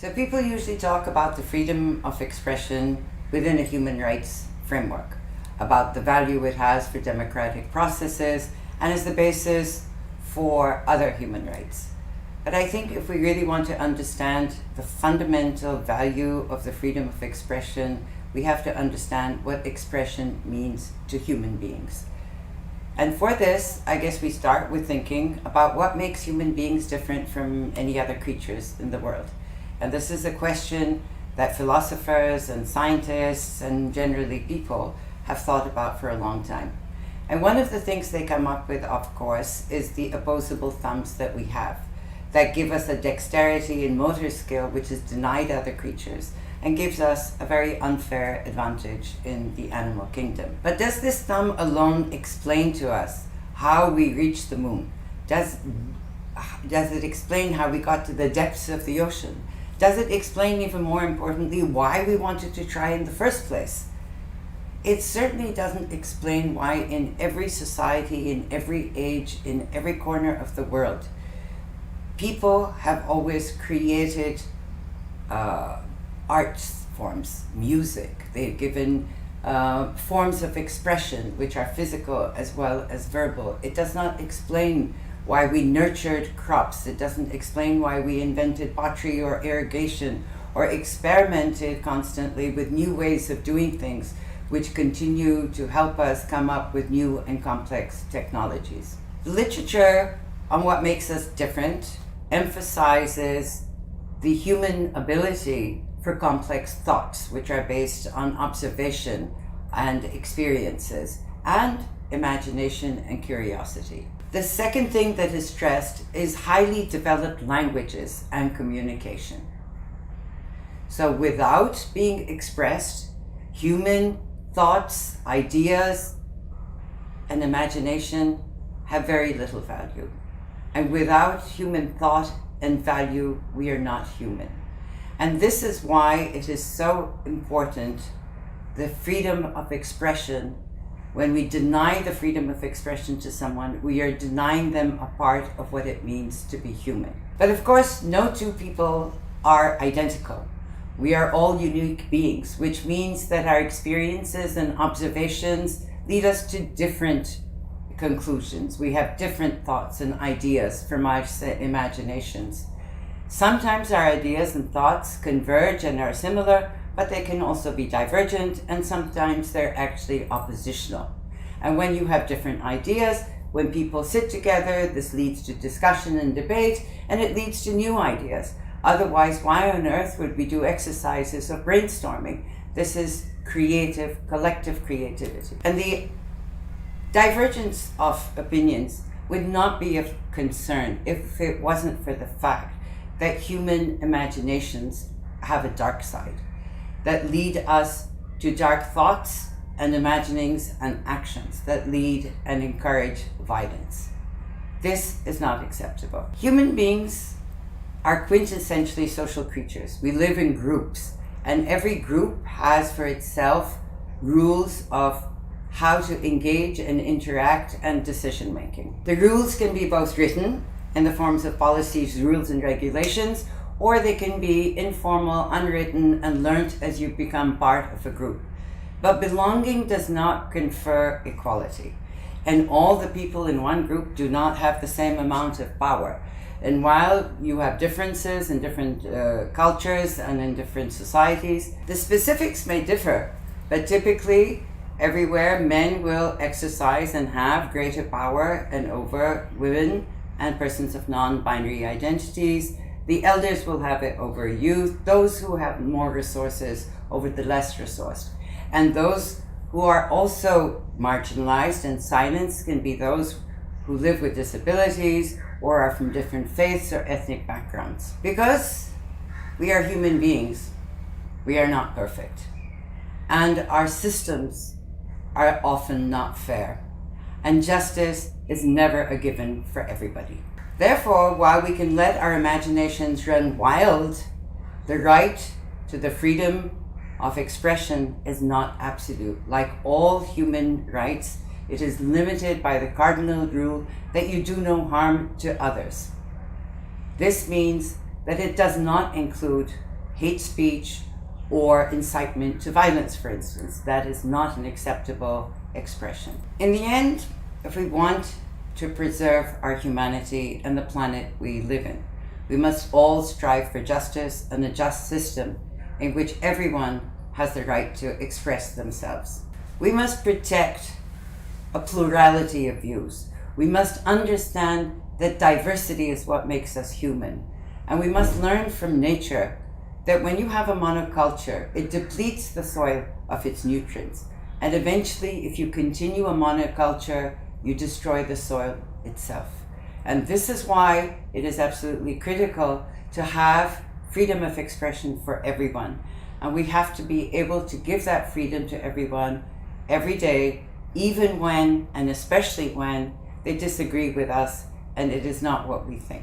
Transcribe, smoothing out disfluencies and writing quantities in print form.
So people usually talk about the freedom of expression within a human rights framework, about the value it has for democratic processes and as the basis for other human rights. But I think if we really want to understand the fundamental value of the freedom of expression, we have to understand what expression means to human beings. And for this, I guess we start with thinking about what makes human beings different from any other creatures in the world. And this is a question that philosophers and scientists and generally people have thought about for a long time. And one of the things they come up with, of course, is the opposable thumbs that we have, that give us a dexterity and motor skill which is denied other creatures and gives us a very unfair advantage in the animal kingdom. But does this thumb alone explain to us how we reached the moon? Does it explain how we got to the depths of the ocean? Does it explain, even more importantly, why we wanted to try in the first place? It certainly doesn't explain why in every society, in every age, in every corner of the world, people have always created art forms, music. They've given forms of expression which are physical as well as verbal. It does not explain why we nurtured crops. It doesn't explain why we invented pottery or irrigation or experimented constantly with new ways of doing things which continue to help us come up with new and complex technologies. The literature on what makes us different emphasizes the human ability for complex thoughts, which are based on observation and experiences, and imagination and curiosity. The second thing that is stressed is highly developed languages and communication. So without being expressed, human thoughts, ideas, and imagination have very little value. And without human thought and value, we are not human. And this is why it is so important, the freedom of expression. When we deny the freedom of expression to someone, we are denying them a part of what it means to be human. But of course, no two people are identical. We are all unique beings, which means that our experiences and observations lead us to different conclusions. We have different thoughts and ideas from our imaginations. Sometimes our ideas and thoughts converge and are similar, but they can also be divergent, and sometimes they're actually oppositional. And when you have different ideas, when people sit together, this leads to discussion and debate, and it leads to new ideas. Otherwise, why on earth would we do exercises of brainstorming? This is creative, collective creativity. And the divergence of opinions would not be of concern if it wasn't for the fact that human imaginations have a dark side that lead us to dark thoughts and imaginings and actions that lead and encourage violence. This is not acceptable. Human beings are quintessentially social creatures. We live in groups, and every group has for itself rules of how to engage and interact and decision making. The rules can be both written in the forms of policies, rules, and regulations, or they can be informal, unwritten, and learnt as you become part of a group. But belonging does not confer equality. And all the people in one group do not have the same amount of power. And while you have differences in different cultures and in different societies, the specifics may differ, but typically everywhere men will exercise and have greater power and over women and persons of non-binary identities. The elders will have it over youth, those who have more resources over the less resourced. And those who are also marginalized and silenced can be those who live with disabilities or are from different faiths or ethnic backgrounds. Because we are human beings, we are not perfect. And our systems are often not fair. And justice is never a given for everybody. Therefore, while we can let our imaginations run wild, the right to the freedom of expression is not absolute. Like all human rights, it is limited by the cardinal rule that you do no harm to others. This means that it does not include hate speech or incitement to violence, for instance. That is not an acceptable expression. In the end, if we want to preserve our humanity and the planet we live in, we must all strive for justice and a just system in which everyone has the right to express themselves. We must protect a plurality of views. We must understand that diversity is what makes us human. And we must learn from nature that when you have a monoculture, it depletes the soil of its nutrients. And eventually, if you continue a monoculture, you destroy the soil itself. And this is why it is absolutely critical to have freedom of expression for everyone. And we have to be able to give that freedom to everyone every day, even when, and especially when, they disagree with us and it is not what we think.